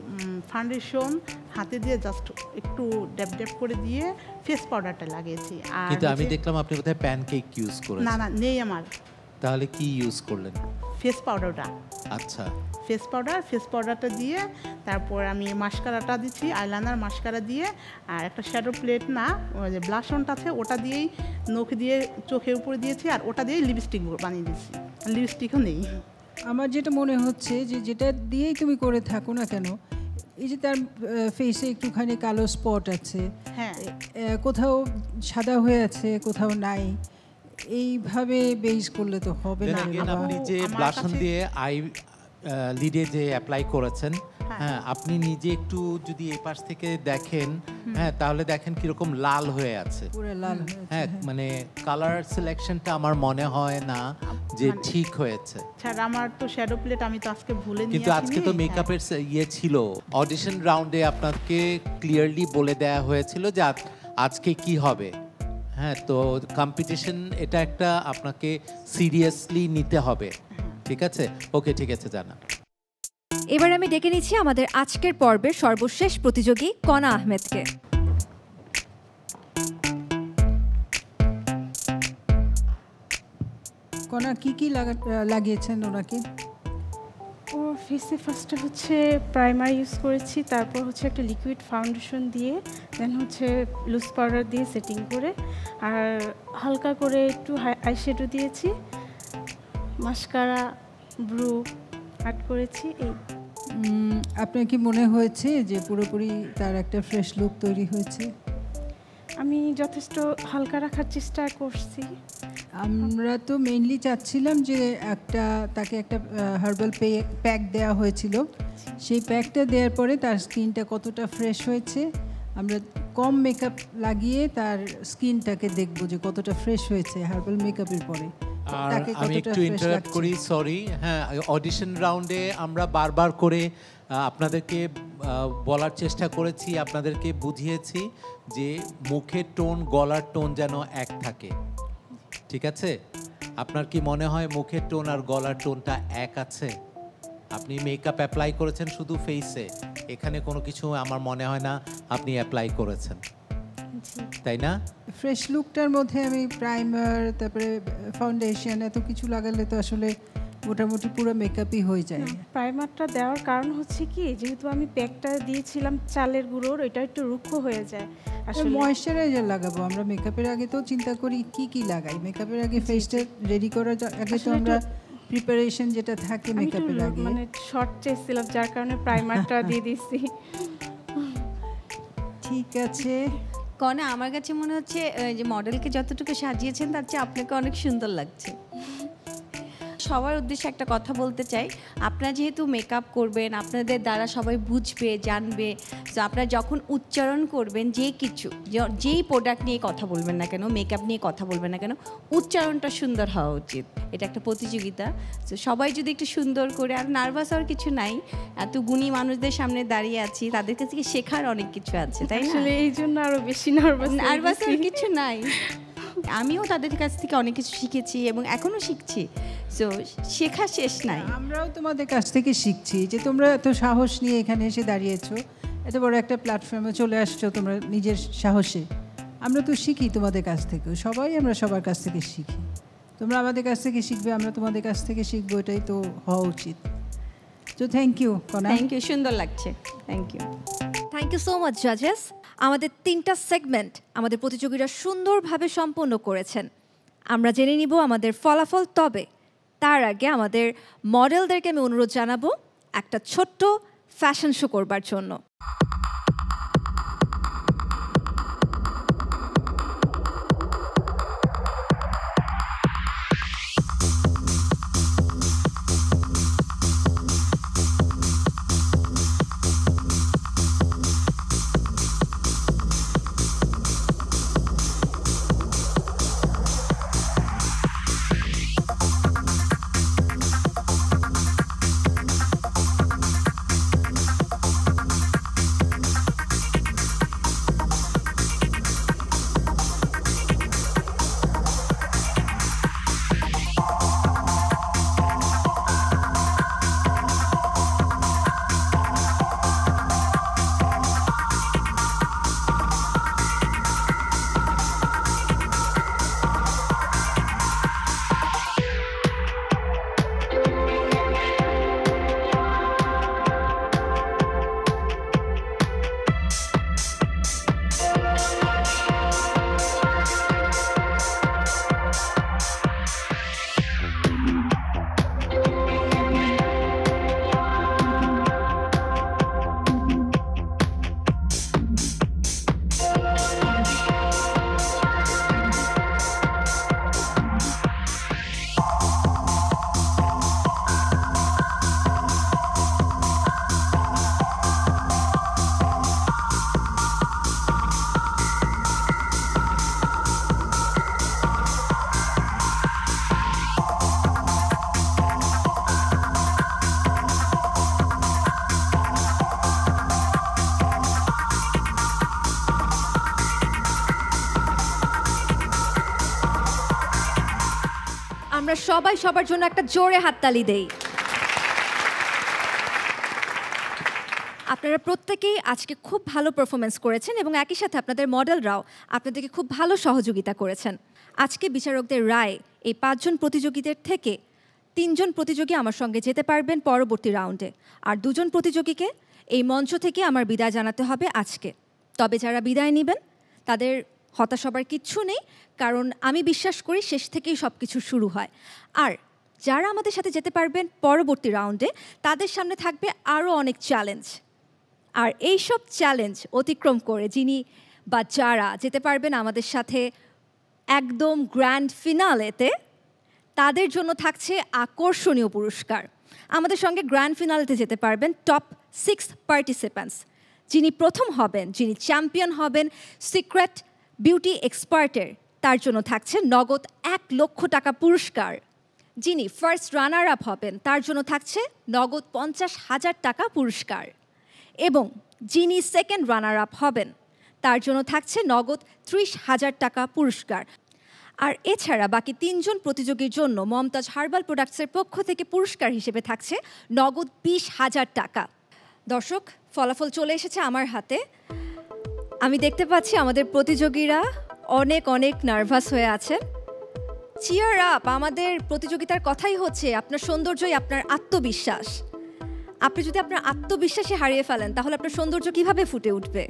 ফাউন্ডেশন হাতে দিয়ে জাস্ট একটু ড্যাপ ড্যাপ করে দিয়ে ফেস পাউডারটা লাগিয়েছি। আর কিন্তু আমি হচ্ছে- দেখলাম আপনি বোধহয় প্যানকেক ইউজ না করেছেন। না নেই আমার তাহলে কি ইউজ করলেন? ফেস পাউডারটা, আচ্ছা, ফেস পাউডারটা দিয়ে তারপর আমি মাস্কারাটা দিচ্ছি, আইলাইনার মাস্কারা দিয়ে, আর একটা শ্যাডো প্লেট না, ওই যে ব্লাশ অনটা আছে ওটা দিয়েই নখ দিয়ে চোখের উপরে দিয়েছি, আর ওটা দিয়েই লিপস্টিক বানিয়ে দিচ্ছি। লিপস্টিকও নেই। আমার যেটা মনে হচ্ছে যে যেটা দিয়েই তুমি করে থাকো না কেন, এই যে তার ফেসে একটুখানি কালো স্পট আছে, হ্যাঁ কোথাও সাদা হয়ে আছে, কোথাও নাই, এইভাবে বেস করলে তো হবে Then না। again, বাবা। আপনি যে আমার ব্লাশন কাছে- দিয়ে আই লিডে যে অ্যাপ্লাই করেছেন, হ্যাঁ। হ্যাঁ, আপনি নিজে একটু যদি এই পাশ থেকে দেখেন, হ্যাঁ, তাহলে দেখেন কিরকম লাল হয়ে আছে। পুরো লাল হয়েছে, হ্যাঁ, হ্যাঁ। মানে কালার সিলেকশনটা আমার মনে হয় না যে মানে- ঠিক হয়েছে। স্যার আমার তো শ্যাডো প্লেট আমি তো আজকে ভুলে নিয়ে কিন্তু আজকে তো আসিনি। মেকআপের ইয়ে ছিল, অডিশন রাউন্ডে আপনাকে ক্লিয়ারলি বলে দেয়া হয়েছিল যে আজকে কি হবে। হ্যাঁ, তো কম্পিটিশন এটা একটা আপনাকে সিরিয়াসলি নিতে হবে, ঠিক আছে? ওকে, ঠিক আছে, জানা। এবার আমি ডেকে নিচ্ছি আমাদের আজকের পর্বের সর্বশেষ প্রতিযোগী কনা আহমেদকে। কণা কি কি লাগিয়েছেন ওনাকে? ও ফেসে ফার্স্টে হচ্ছে প্রাইমার ইউজ করেছি, তারপর হচ্ছে একটা লিকুইড ফাউন্ডেশন দিয়ে, দেন হচ্ছে লুজ পাউডার দিয়ে সেটিং করে, আর হালকা করে একটু আইশ্যাডো দিয়েছি, মাস্কারা, ব্রু অ্যাড করেছি। এই আপনার কি মনে হয়েছে যে পুরোপুরি তার একটা ফ্রেশ লুক তৈরি হয়েছে? আমি যথেষ্ট হালকা রাখার চেষ্টা করছি। আমরা তো মেইনলি চাচ্ছিলাম যে তাকে একটা হার্বাল প্যাক দেওয়া হয়েছিল, সেই প্যাকটা দেওয়ার পরে তার স্কিনটা কতটা ফ্রেশ হয়েছে, আমরা কম মেকআপ লাগিয়ে তার স্কিনটাকে দেখব যে কতটা ফ্রেশ হয়েছে হার্বাল মেকআপের পরে। আর তাকে আমি কতটা একটু fresh ইন্টারাপ্ট লাগছে? করি, সরি। হ্যাঁ, অডিশন রাউন্ডে আমরা বারবার করে আপনাদেরকে বলার চেষ্টা করেছি, আপনাদেরকে বুঝিয়েছি যে মুখের টোন, গলার টোন যেন এক থাকে, ঠিক আছে? আপনার কি মনে হয় মুখের টোন আর গলার টোনটা এক আছে? আপনি মেকআপ অ্যাপ্লাই করেছেন শুধু ফেসে, এখানে কোনো কিছু আমার মনে হয় না আপনি অ্যাপ্লাই করেছেন, তাই না? ফ্রেশ লুকটার মধ্যে আমি প্রাইমার, তারপরে ফাউন্ডেশন, এত কিছু লাগালে তো আসলে মোটামুটি পুরো মেকআপই হয়ে যায়। প্রাইমারটা দেওয়ার কারণ হচ্ছে কি, যেহেতু আমি প্যাকটা দিয়েছিলাম চালের গুঁড়োর, এটা একটু রুক্ষ হয়ে যায় আসলে। ময়েশ্চারাইজার লাগাবো আমরা মেকআপের আগে, তো চিন্তা করি কি কি লাগাই মেকআপের আগে। ফেসটা রেডি করার আগে তো আমরা প্রিপারেশন যেটা থাকে মেকআপের আগে, মানে শর্ট চেয়েছিলাম, যার কারণে প্রাইমারটা দিয়ে দিচ্ছি। ঠিক আছে। কনা, আমার কাছে মনে হচ্ছে যে মডেলকে যতটুকু সাজিয়েছেন তার চেয়ে আপনাকে অনেক সুন্দর লাগছে। সবার উদ্দেশ্যে একটা কথা বলতে চাই, আপনারা যেহেতু মেকআপ করবেন, আপনাদের দ্বারা সবাই বুঝবে, জানবে। তো আপনারা যখন উচ্চারণ করবেন যে কিছু, যেই প্রোডাক্ট নিয়ে কথা বলবেন না কেন, মেকআপ নিয়ে কথা বলবেন না কেন, উচ্চারণটা সুন্দর হওয়া উচিত। এটা একটা প্রতিযোগিতা। তো সবাই যদি একটু সুন্দর করে, আর নার্ভাস হওয়ার কিছু নাই, এত গুণী মানুষদের সামনে দাঁড়িয়ে আছি, তাদের কাছে শেখার অনেক কিছু আছে, তাই না? আসলে এই জন্য আরো বেশি নার্ভাস হওয়ার কিছু নাই। আমিও তাদের কাছ থেকে অনেক কিছু শিখেছি এবং এখনো শিখছি। সো শেখা শেষ নাই। আমরাও তোমাদের কাছ থেকে শিখছি যে তোমরা এত সাহস নিয়ে এখানে এসে দাঁড়িয়েছো, এত বড় একটা প্ল্যাটফর্মে চলে আসছো তোমরা নিজের সাহসে। আমরা তো শিখি তোমাদের কাছ থেকেও, সবাই আমরা সবার কাছ থেকে শিখি। তোমরা আমাদের কাছ থেকে শিখবে, আমরা তোমাদের কাছ থেকে শিখবো, এটাই তো হওয়া উচিত। তো thank you Kona. Thank you, সুন্দর লাগছে। Thank you. Thank you so much জাজেস। আমাদের 3টা সেগমেন্ট আমাদের প্রতিযোগীরা সুন্দরভাবে সম্পন্ন করেছেন। আমরা জেনে নিব আমাদের ফলাফল, তবে তার আগে আমাদের মডেলদেরকে আমি অনুরোধ জানাবো একটা ছোট্ট ফ্যাশন শো করবার জন্য। আমরা সবাই সবার জন্য একটা জোরে হাততালি দেই। আপনারা প্রত্যেকেই আজকে খুব ভালো পারফরমেন্স করেছেন এবং একই সাথে আপনাদের মডেলরাও আপনাদেরকে খুব ভালো সহযোগিতা করেছেন। আজকে বিচারকদের রায় এই 5 জন প্রতিযোগীদের থেকে 3 জন প্রতিযোগী আমার সঙ্গে যেতে পারবেন পরবর্তী রাউন্ডে, আর 2 জন প্রতিযোগীকে এই মঞ্চ থেকে আমার বিদায় জানাতে হবে আজকে। তবে যারা বিদায় নেবেন তাদের হতাশ হবার কিচ্ছু নেই, কারণ আমি বিশ্বাস করি শেষ থেকেই সব কিছু শুরু হয়। আর যারা আমাদের সাথে যেতে পারবেন পরবর্তী রাউন্ডে, তাদের সামনে থাকবে আরও অনেক চ্যালেঞ্জ। আর এই সব চ্যালেঞ্জ অতিক্রম করে যিনি বা যারা যেতে পারবেন আমাদের সাথে একদম গ্র্যান্ড ফিনালেতে, তাদের জন্য থাকছে আকর্ষণীয় পুরস্কার। আমাদের সঙ্গে গ্র্যান্ড ফিনালেতে যেতে পারবেন টপ 6 পার্টিসিপ্যান্টস। যিনি প্রথম হবেন, যিনি চ্যাম্পিয়ন হবেন সিক্রেট বিউটি এক্সপার্টের, তার জন্য থাকছে নগদ 1 লক্ষ টাকা পুরস্কার। যিনি ফার্স্ট রানার আপ হবেন তার জন্য থাকছে নগদ 50,000 টাকা পুরস্কার। এবং যিনি সেকেন্ড রানার আপ হবেন তার জন্য থাকছে নগদ 30,000 টাকা পুরস্কার। আর এছাড়া বাকি 3 জন প্রতিযোগীর জন্য মমতাজ হার্বাল প্রোডাক্টসের পক্ষ থেকে পুরস্কার হিসেবে থাকছে নগদ 20,000 টাকা। দর্শক, ফলাফল চলে এসেছে আমার হাতে। আমি দেখতে পাচ্ছি আমাদের প্রতিযোগীরা অনেক অনেক নার্ভাস হয়ে আছে। Cheer up! আমাদের প্রতিযোগিতার কথাই হচ্ছে আপনার সৌন্দর্যই আপনার আত্মবিশ্বাস। আপনি যদি আপনার আত্মবিশ্বাসে হারিয়ে ফেলেন তাহলে আপনার সৌন্দর্য কিভাবে ফুটে উঠবে?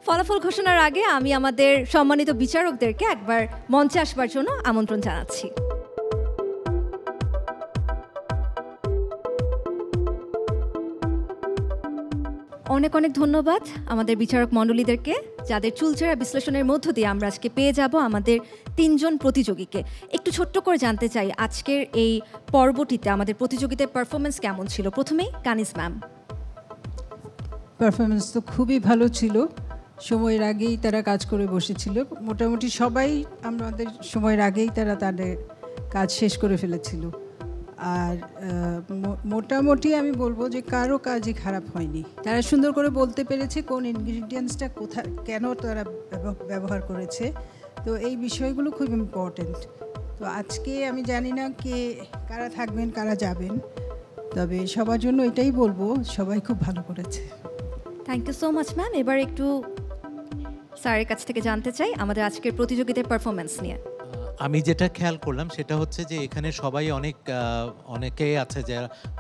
ফলাফল ঘোষণার আগে আমি আমাদের সম্মানিত বিচারকদেরকে একবার মঞ্চে আসবার জন্য আমন্ত্রণ জানাচ্ছি। অনেক অনেক ধন্যবাদ আমাদের বিচারক মণ্ডলীদেরকে, যাদের চুলচেরা বিশ্লেষণের মধ্য দিয়ে আমরা আজকে পেয়ে যাব আমাদের 3 জন প্রতিযোগীকে। একটু ছোট্ট করে জানতে চাই আজকের এই পর্বটিতে আমাদের প্রতিযোগিতার পারফরমেন্স কেমন ছিল। প্রথমেই কানিজ ম্যাম। পারফরমেন্স তো খুবই ভালো ছিল, সময়ের আগেই তারা কাজ করে বসেছিল। মোটামুটি সবাই আমাদের সময়ের আগেই তারা তাদের কাজ শেষ করে ফেলেছিল। আর মোটামুটি আমি বলবো যে কারো কাজই খারাপ হয়নি। তারা সুন্দর করে বলতে পেরেছে কোন ইনগ্রিডিয়েন্টসটা কোথায় কেন তারা ব্যবহার করেছে। তো এই বিষয়গুলো খুব ইম্পর্টেন্ট। তো আজকে আমি জানি না কারা থাকবেন কারা যাবেন, তবে সবার জন্য এটাই বলবো সবাই খুব ভালো করেছে। Thank you so much ma'am. এবার একটু স্যারের কাছ থেকে জানতে চাই আমাদের আজকের প্রতিযোগিতার পারফরমেন্স নিয়ে। আমি যেটা খেয়াল করলাম সেটা হচ্ছে যে এখানে সবাই অনেকেই আছে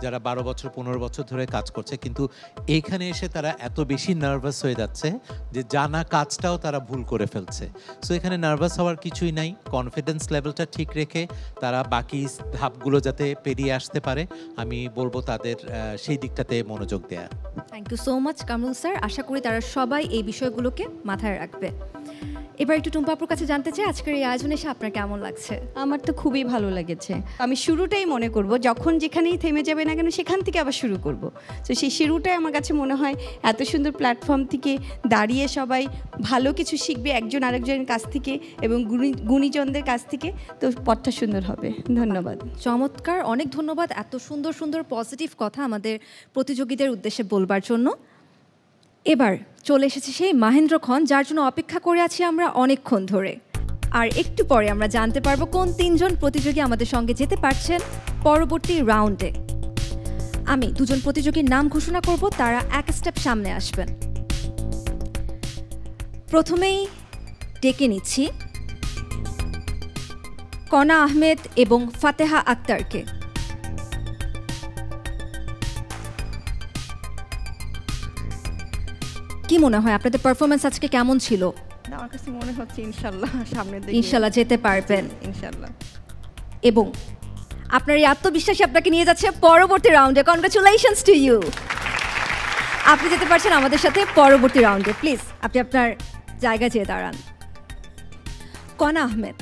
যারা 12 বছর 15 বছর ধরে কাজ করছে, কিন্তু এইখানে এসে তারা এত বেশি নার্ভাস হয়ে যাচ্ছে যে জানা কাজটাও তারা ভুল করে ফেলছে। সো এখানে নার্ভাস হওয়ার কিছুই নাই, কনফিডেন্স লেভেলটা ঠিক রেখে তারা বাকি ধাপগুলো যাতে পেরিয়ে আসতে পারে আমি বলবো তাদের সেই দিকটাতে মনোযোগ দেয়া। Thank you so much Kamrul sir. আশা করি তারা সবাই এই বিষয়গুলোকে মাথায় রাখবে। এবার একটু টুম্পাপুর কাছে জানতে চাই আজকের এই আয়োজনে এসে আপনার কেমন লাগছে? আমার তো খুবই ভালো লেগেছে। আমি শুরুটাই মনে করব, যখন যেখানেই থেমে যাবে না কেন সেখান থেকে আবার শুরু করব। তো সেই শুরুটাই আমার কাছে মনে হয় এত সুন্দর প্ল্যাটফর্ম থেকে দাঁড়িয়ে সবাই ভালো কিছু শিখবে একজন আরেকজনের কাছ থেকে এবং গুণীজনদের কাছ থেকে, তো পথটা সুন্দর হবে। ধন্যবাদ। চমৎকার, অনেক ধন্যবাদ এত সুন্দর সুন্দর পজিটিভ কথা আমাদের প্রতিযোগীদের উদ্দেশ্যে বলবার জন্য। এবার চলে এসেছে সেই মাহেন্দ্রক্ষণ যার জন্য অপেক্ষা করে আছি আমরা অনেকক্ষণ ধরে। আর একটু পরে আমরা জানতে পারবো কোন 3 জন প্রতিযোগী আমাদের সঙ্গে যেতে পারছেন পরবর্তী রাউন্ডে। আমি 2 জন প্রতিযোগীর নাম ঘোষণা করব, তারা এক স্টেপ সামনে আসবেন। প্রথমেই ডেকে নিচ্ছি কনা আহমেদ এবং ফাতেহা আক্তারকে। কি মনে হয় আপনাদের পারফরমেন্স আজকে কেমন ছিল? আমার কাছে মনে হচ্ছে ইনশাআল্লাহ সামনের দিকে ইনশাআল্লাহ যেতে পারবেন ইনশাআল্লাহ। এবং আপনার এই আত্মবিশ্বাসী আপনাকে নিয়ে যাচ্ছে পরবর্তী রাউন্ডে। Congratulations to you. আপনি যেতে পারছেন আমাদের সাথে পরবর্তী রাউন্ডে। প্লিজ আপনি আপনার জায়গায় যেয়ে দাঁড়ান। কনা আহমেদ,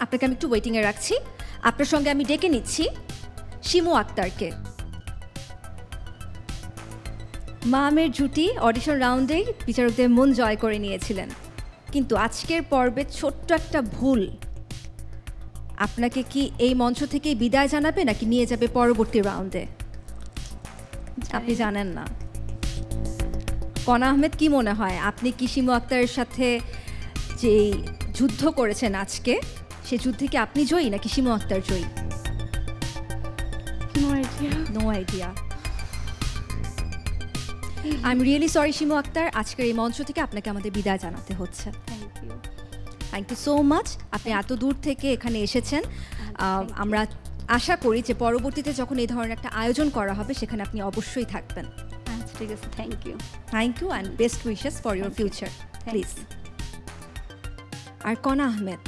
আপনাকে আমি একটু ওয়েটিংয়ে রাখছি। আপনার সঙ্গে আমি ডেকে নিচ্ছি শিমু আক্তারকে। মামের জুটি অডিশন রাউন্ডেই বিচারকদের মন জয় করে নিয়েছিলেন, কিন্তু আজকের পর্বে ছোট্ট একটা ভুল আপনাকে কি এই মঞ্চ থেকেই বিদায় জানাবে নাকি নিয়ে যাবে পরবর্তী রাউন্ডে? আপনি জানেন না। কনা আহমেদ, কি মনে হয় আপনি কি শিমু আক্তারের সাথে যে যুদ্ধ করেছেন আজকে, সে যুদ্ধে কি আপনি জয়ী নাকি শিমু আক্তার জয়ী? No idea. I am really sorry Shimu Akter, আজকের এই মঞ্চ থেকে আপনাকে আমাদের বিদায় জানাতে হচ্ছে। Thank you so much. আপনি এত দূর থেকে এখানে এসেছেন। আমরা আশা করি যে পরবর্তীতে যখন এই ধরনের একটা আয়োজন করা হবে সেখানে আপনি অবশ্যই থাকবেন। আচ্ছা ঠিক আছে, thank you. Thank you and best wishes for your future please. আর কনা আহমেদ,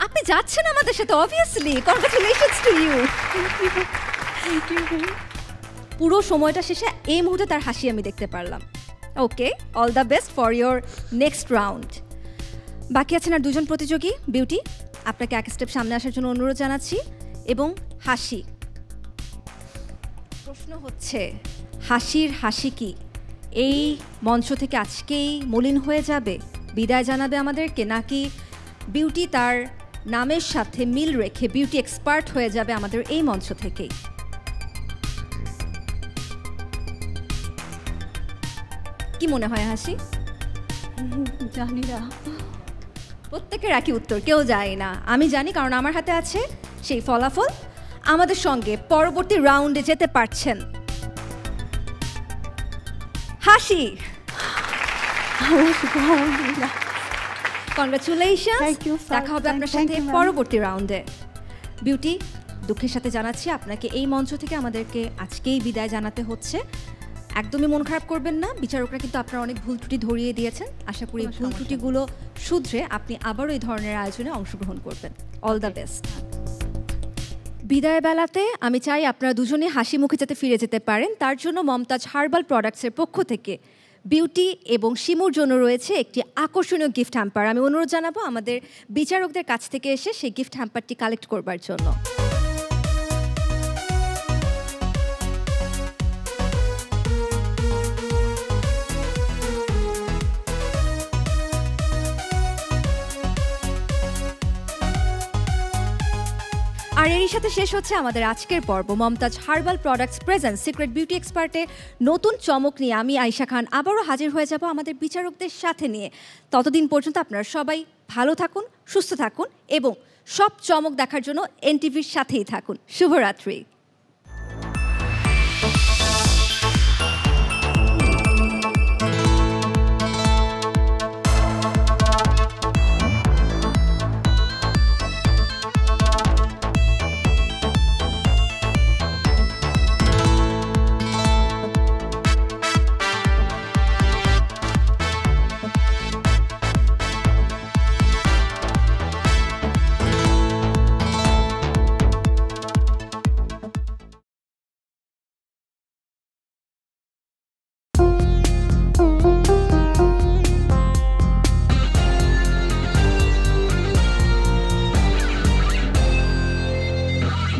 আপনি যাচ্ছেন আমাদের সাথে অবভিয়াসলি। Congratulations to you. পুরো সময়টা শেষে এই মুহূর্তে তার হাসি আমি দেখতে পারলাম। Okay, all the best for your next round. বাকি আছেন আর 2 জন প্রতিযোগী। বিউটি, আপনাকে এক স্টেপ সামনে আসার জন্য অনুরোধ জানাচ্ছি। এবং হাসি, প্রশ্ন হচ্ছে হাসির হাসি কি এই মঞ্চ থেকে আজকেই মলিন হয়ে যাবে, বিদায় জানাবে আমাদেরকে, নাকি বিউটি তার নামের সাথে মিল রেখে বিউটি এক্সপার্ট হয়ে যাবে আমাদের এই মঞ্চ থেকেই? কি মনে হয় হাসি? জানি না, প্রত্যেকের একই উত্তর, কেউ যায় না। আমি জানি, কারণ আমার হাতে আছে সেই ফলাফল। আমাদের সঙ্গে পরবর্তী রাউন্ডে যেতে পারছেন হাসি। Congratulation, Thank you, sir. দেখা হবে আপনার Thank সাথে you, ma'am. পরবর্তী রাউন্ডে। বিউটি, দুঃখের সাথে জানাচ্ছি আপনাকে এই মঞ্চ থেকে আমাদেরকে আজকেই বিদায় জানাতে হচ্ছে। একদমই মন খারাপ করবেন না, বিচারকরা কিন্তু আপনার অনেক ভুল ত্রুটি ধরিয়ে দিয়েছেন। আশা করি ভুল ত্রুটিগুলো শুধরে আপনি আবারও এই ধরনের আয়োজনে অংশগ্রহণ করবেন। All the best. বিদায় বেলাতে আমি চাই আপনারা দুজনে হাসি মুখে যাতে ফিরে যেতে পারেন, তার জন্য মমতাজ হার্বাল প্রোডাক্টসের পক্ষ থেকে বিউটি এবং শিমুর জন্য রয়েছে একটি আকর্ষণীয় গিফট হ্যাম্পার। আমি অনুরোধ জানাবো আমাদের বিচারকদের কাছ থেকে এসে সেই গিফট হ্যাম্পারটি কালেক্ট করবার জন্য। আর এরই সাথে শেষ হচ্ছে আমাদের আজকের পর্ব। Momtaz herbal products present secret beauty এক্সপার্টে নতুন চমক নিয়ে আমি আয়েশা খান আবারও হাজির হয়ে যাব আমাদের বিচারকদের সাথে নিয়ে। ততদিন পর্যন্ত আপনারা সবাই ভালো থাকুন, সুস্থ থাকুন এবং সব চমক দেখার জন্য এনটিভির সাথেই থাকুন। শুভরাত্রি।